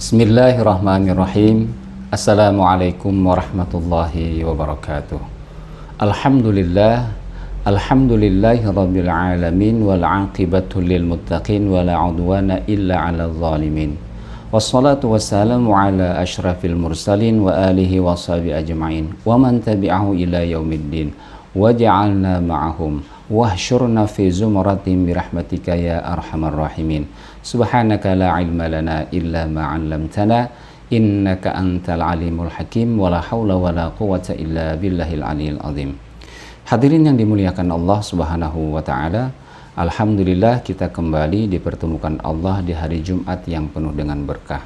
Bismillahirrahmanirrahim. Assalamualaikum warahmatullahi wabarakatuh. Alhamdulillahi rabbil alamin wal aqibatu lil muttaqin wala udwana illa 'alal zalimin. Wassalatu wassalamu ala asyrafil mursalin wa alihi wa sahbihi ajma'in wa man tabi'ahu ila yaumiddin waj'alna ma'ahum wahsyurna fi zumratin birahmatika ya arhamar rahimin. Subhanaka la ilma lana illa ma 'allamtana innaka antal alimul hakim wala haula wala quwwata illa billahil aliyil azim. Hadirin yang dimuliakan Allah Subhanahu wa taala, alhamdulillah kita kembali dipertemukan Allah di hari Jumat yang penuh dengan berkah.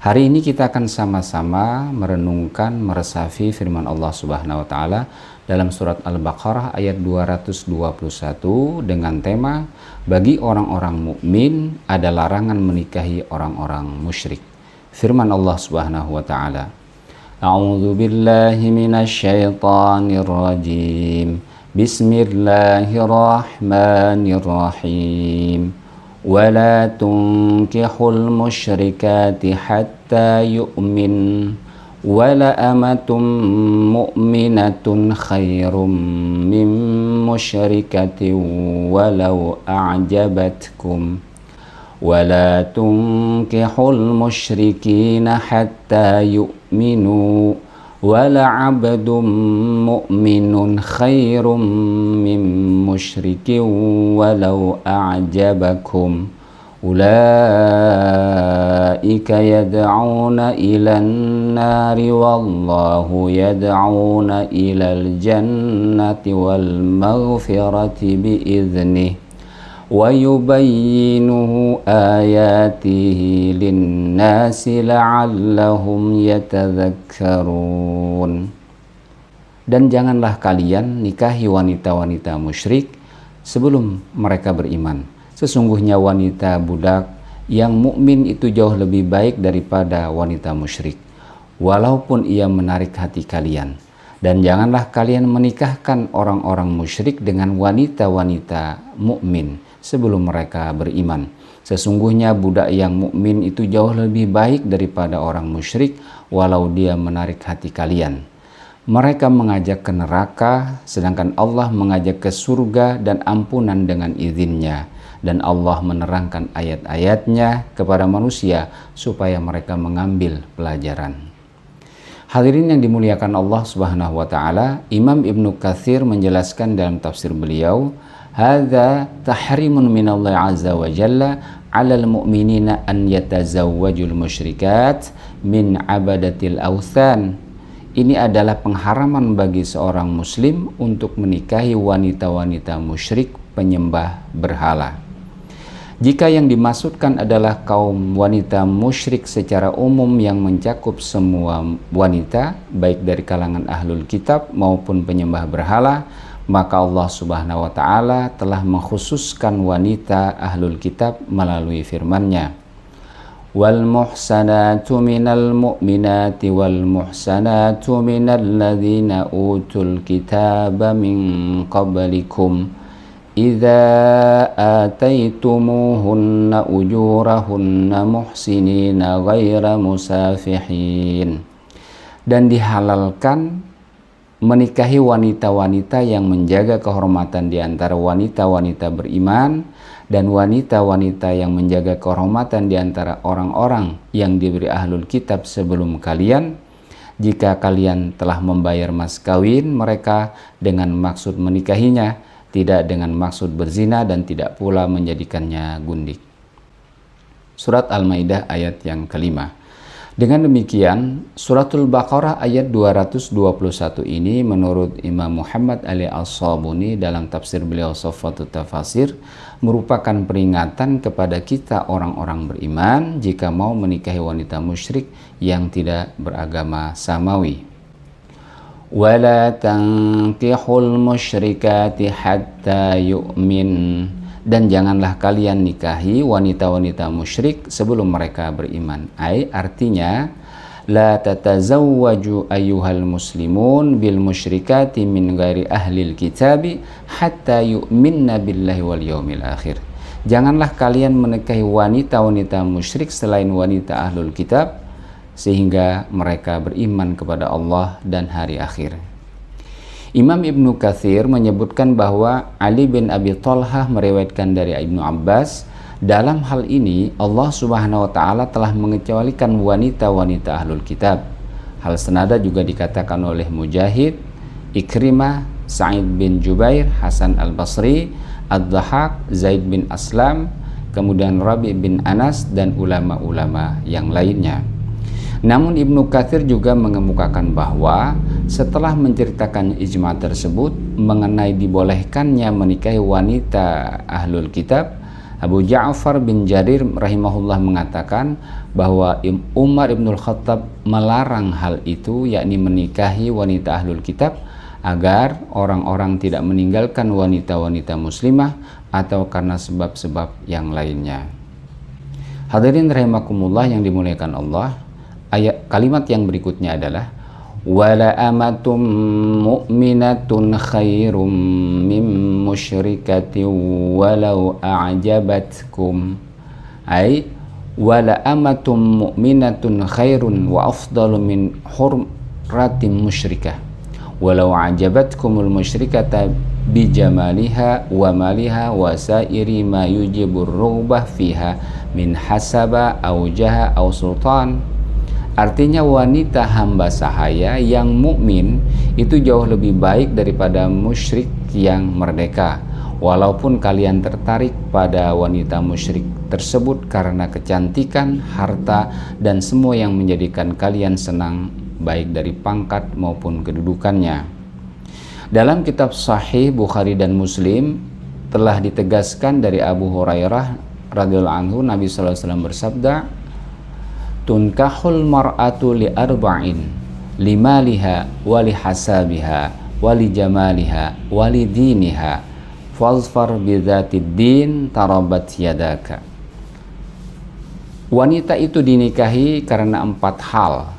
Hari ini kita akan sama-sama merenungkan, meresapi firman Allah Subhanahu wa taala dalam surat Al-Baqarah ayat 221 dengan tema bagi orang-orang mukmin ada larangan menikahi orang-orang musyrik. Firman Allah Subhanahu wa taala, A'udzu billahi minasyaitonir rajim. Bismillahirrahmanirrahim. Wala tunkihul musyrikati hatta yu'min. Wala amatum mu'minatun khairum min musyrikatin walau a'jabatkum. Wala tunkihul musyrikina hatta yu'minu. Wala abdum mu'minun khairum min musyrikin walau a'jabakum. Ulaika yad'una ilan nari wallahu yad'una ilal jannati wal maghfirati biiznih wa yubayyinuhu ayatihi linnasi la'allahum yatadhakkarun. Dan janganlah kalian nikahi wanita-wanita musyrik sebelum mereka beriman. Sesungguhnya wanita budak yang mukmin itu jauh lebih baik daripada wanita musyrik, walaupun ia menarik hati kalian. Dan janganlah kalian menikahkan orang-orang musyrik dengan wanita-wanita mukmin sebelum mereka beriman. Sesungguhnya budak yang mukmin itu jauh lebih baik daripada orang musyrik, walau dia menarik hati kalian. Mereka mengajak ke neraka, sedangkan Allah mengajak ke surga dan ampunan dengan izinnya. Dan Allah menerangkan ayat-ayatnya kepada manusia supaya mereka mengambil pelajaran. Hadirin yang dimuliakan Allah Subhanahu wa taala, Imam Ibnu Katsir menjelaskan dalam tafsir beliau, hadza tahrimun minallahi azza wa jalla 'alal mu'minina an yatazawwajul musyrikat min 'abadatil awthan. Ini adalah pengharaman bagi seorang muslim untuk menikahi wanita-wanita musyrik penyembah berhala. Jika yang dimaksudkan adalah kaum wanita musyrik secara umum yang mencakup semua wanita, baik dari kalangan ahlul kitab maupun penyembah berhala, maka Allah Subhanahu wa taala telah mengkhususkan wanita ahlul kitab melalui firman-Nya. Wal muhsanatu minal mu'minati wal muhsanatu minal ladzina utul kitaba min qablikum idza ataitumuhunna ujurahunna muhsinina ghaira musafihin. Dan dihalalkan menikahi wanita-wanita yang menjaga kehormatan di antara wanita-wanita beriman dan wanita-wanita yang menjaga kehormatan di antara orang-orang yang diberi ahlul kitab sebelum kalian, jika kalian telah membayar mas kawin mereka dengan maksud menikahinya, tidak dengan maksud berzina dan tidak pula menjadikannya gundik. Surat Al-Maidah ayat yang kelima. Dengan demikian, suratul Baqarah ayat 221 ini menurut Imam Muhammad Ali As-Sabuni dalam tafsir beliau Shaffatut Tafasir merupakan peringatan kepada kita orang-orang beriman jika mau menikahi wanita musyrik yang tidak beragama samawi. Wala tankihul musyrikati hatta yu'min. Dan janganlah kalian nikahi wanita-wanita musyrik sebelum mereka beriman. Artinya la tatazawwaju ayyuhal muslimun bil musyrikati min ghairi ahlil kitabi hatta yu'minna billahi wal yaumil akhir. janganlah kalian menikahi wanita-wanita musyrik selain wanita ahlul kitab, sehingga mereka beriman kepada Allah dan hari akhir. Imam Ibnu Katsir menyebutkan bahwa Ali bin Abi Thalhah meriwayatkan dari Ibnu Abbas, dalam hal ini Allah Subhanahu wa taala telah mengecualikan wanita-wanita ahlul kitab. Hal senada juga dikatakan oleh Mujahid, Ikrimah, Sa'id bin Jubair, Hasan al-Basri, Ad-Dhahak, Zaid bin Aslam, kemudian Rabi bin Anas dan ulama-ulama yang lainnya. Namun Ibnu Katsir juga mengemukakan bahwa setelah menceritakan ijma tersebut mengenai dibolehkannya menikahi wanita ahlul kitab, Abu Ja'far bin Jarir rahimahullah mengatakan bahwa Umar ibnul Khattab melarang hal itu, yakni menikahi wanita ahlul kitab, agar orang-orang tidak meninggalkan wanita-wanita muslimah atau karena sebab-sebab yang lainnya. Hadirin rahimakumullah yang dimuliakan Allah, kalimat yang berikutnya adalah wala amatum mu'minatun khairum min musyrikatin walau a'jabatkum, ay wala amatum mu'minatun khairun wa afdalu min hurratin musyrikah walau a'jabatkumul musyrikata bijamaliha wa maliha wa sairi ma yujibur rughbah fiha min hasaba au jaha au sultan. Artinya wanita hamba sahaya yang mukmin itu jauh lebih baik daripada musyrik yang merdeka. Walaupun kalian tertarik pada wanita musyrik tersebut karena kecantikan, harta, dan semua yang menjadikan kalian senang, baik dari pangkat maupun kedudukannya. Dalam kitab Sahih Bukhari dan Muslim telah ditegaskan dari Abu Hurairah radhiyallahu anhu, Nabi sallallahu alaihi wasallam bersabda, tunkahul mar'atu li arba'in limaliha wali hasabiha wali jamaliha wali diniha fazfar bidzatid din tarabat yadaka. Wanita itu dinikahi karena 4 hal: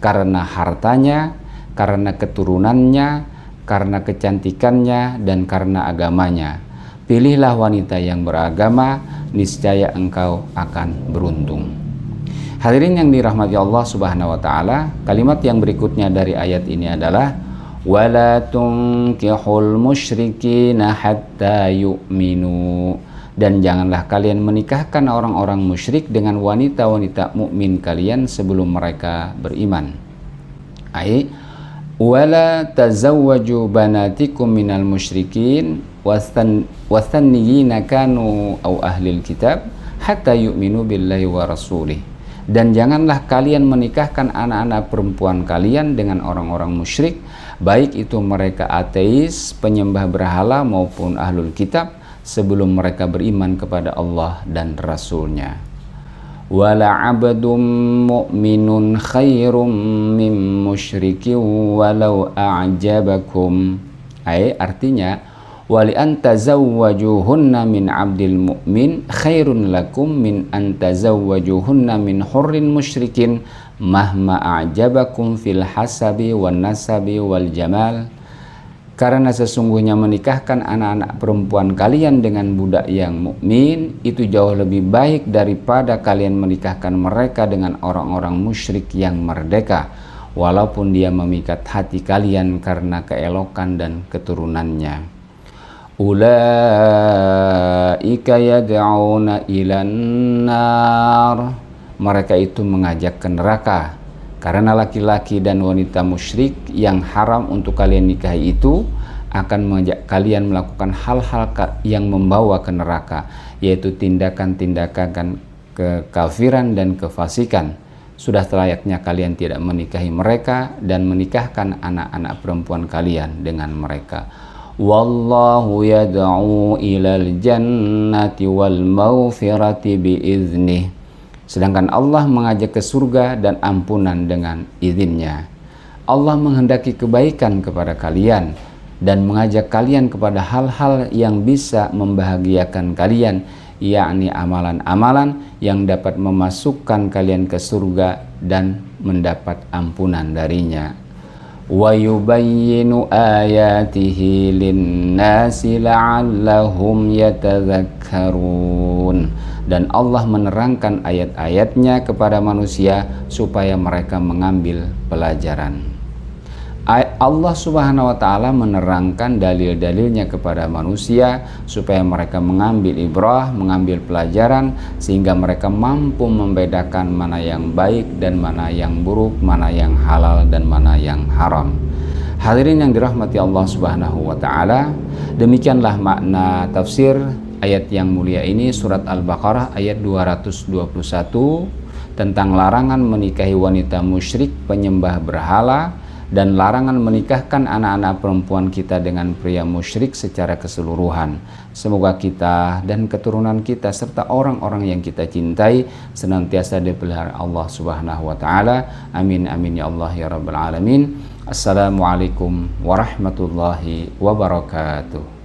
karena hartanya, karena keturunannya, karena kecantikannya, dan karena agamanya. Pilihlah wanita yang beragama, niscaya engkau akan beruntung. Hadirin yang dirahmati Allah Subhanahu wa taala, kalimat yang berikutnya dari ayat ini adalah wala tunkihul musyrikina hatta yu'minu, dan janganlah kalian menikahkan orang-orang musyrik dengan wanita-wanita mukmin kalian sebelum mereka beriman. Ai wala tazawwaju banatikum minal musyrikin wastanniyina kanu au ahlil kitab hatta yu'minu billahi wa rasulih. Dan janganlah kalian menikahkan anak-anak perempuan kalian dengan orang-orang musyrik, baik itu mereka ateis, penyembah berhala maupun ahlul kitab, sebelum mereka beriman kepada Allah dan Rasul-Nya. Wala 'abdun mu'minun khairum min musyrikin walau a'jabakum. Artinya wali antazawwajuhunna min 'abdil mu'min khairun lakum min antazawwajuhunna min hurrin musyrikin mahma a'jabakum fil hasabi wan nasabi wal jamal. Karena sesungguhnya menikahkan anak-anak perempuan kalian dengan budak yang mukmin itu jauh lebih baik daripada kalian menikahkan mereka dengan orang-orang musyrik yang merdeka, walaupun dia memikat hati kalian karena keelokan dan keturunannya. Ulaika yad'una ilan nar, mereka itu mengajak ke neraka. Karena laki-laki dan wanita musyrik yang haram untuk kalian nikahi itu akan mengajak kalian melakukan hal-hal yang membawa ke neraka, yaitu tindakan-tindakan kekafiran dan kefasikan. Sudah selayaknya kalian tidak menikahi mereka dan menikahkan anak-anak perempuan kalian dengan mereka. Wallahu yad'u ilal jannati wal maghfirati biiznih. Sedangkan Allah mengajak ke surga dan ampunan dengan izinnya. Allah menghendaki kebaikan kepada kalian dan mengajak kalian kepada hal-hal yang bisa membahagiakan kalian, yakni amalan-amalan yang dapat memasukkan kalian ke surga dan mendapat ampunan darinya. wa yubayyinu ayatihi lin-nasi la'allahum yatadzakkarun. Dan Allah menerangkan ayat-ayatnya kepada manusia supaya mereka mengambil pelajaran. Allah Subhanahu wa Ta'ala menerangkan dalil-dalilnya kepada manusia supaya mereka mengambil ibrah, mengambil pelajaran, sehingga mereka mampu membedakan mana yang baik dan mana yang buruk, mana yang halal dan mana yang haram. Hadirin yang dirahmati Allah Subhanahu wa Ta'ala, demikianlah makna tafsir ayat yang mulia ini, surat Al-Baqarah ayat 221 tentang larangan menikahi wanita musyrik penyembah berhala dan larangan menikahkan anak-anak perempuan kita dengan pria musyrik secara keseluruhan. Semoga kita dan keturunan kita serta orang-orang yang kita cintai senantiasa dipelihara Allah Subhanahu wa Ta'ala. Amin amin ya Allah ya Rabbal Alamin. Assalamualaikum warahmatullahi wabarakatuh.